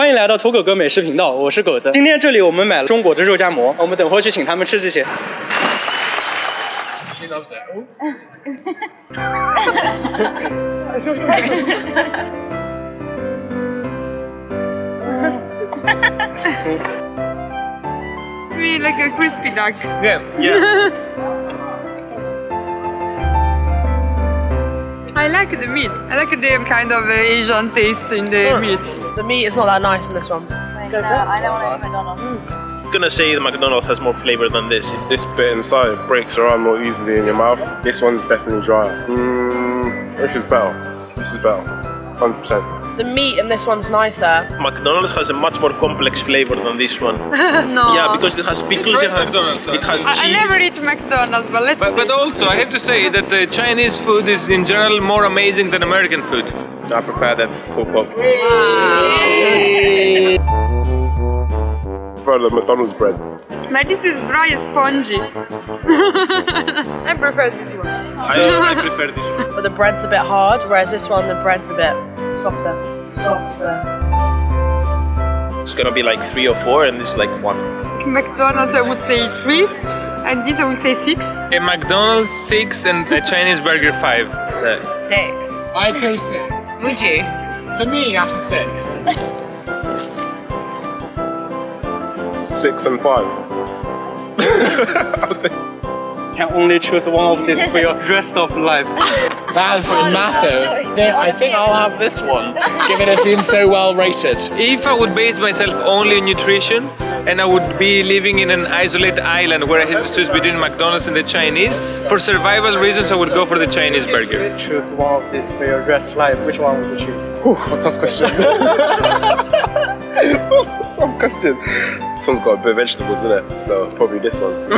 欢迎来到土狗哥美食频道，我是狗子。今天这里我们买了中国的肉夹馍，我们等会去请他们吃这些。She loves it. We like a crispy duck. Yeah. I like the meat. I like the kind of Asian taste in the meat. The meat is not that nice in this one. I don't want any McDonald's. I'm gonna say the McDonald's has more flavour than this. This bit inside breaks around more easily in your mouth. This one's definitely dry. Which is better? This is better. 100%. The meat in this one's nicer. McDonald's has a much more complex flavour than this one. No. Yeah, because it has pickles, it has I cheese. never eat McDonald's, but let's see. But also, I have to say that Chinese food is in general more amazing than American food. I prefer the pork pop. I prefer the McDonald's bread. But this is dry and spongy. I prefer this one. I prefer this one. But the bread's a bit hard, whereas this one, the bread's a bit softer. It's gonna be like 3 or 4 and this is like 1. McDonald's, I would say 3. And this, I would say 6. A McDonald's 6 and a Chinese burger 5. 6. I'd say 6. Would you? For me, that's a 6. 6 and 5. Can only choose one of these for your rest of life. That's massive. I think I'll have this one, given it's been so well rated. If I would base myself only on nutrition and I would be living in an isolated island where I had to choose between McDonald's and the Chinese, for survival reasons I would go for the Chinese burger. Choose one of these for your rest life. Which one would you choose? What a tough question. Tough question. This one's got a bit of vegetables in it, so probably this one.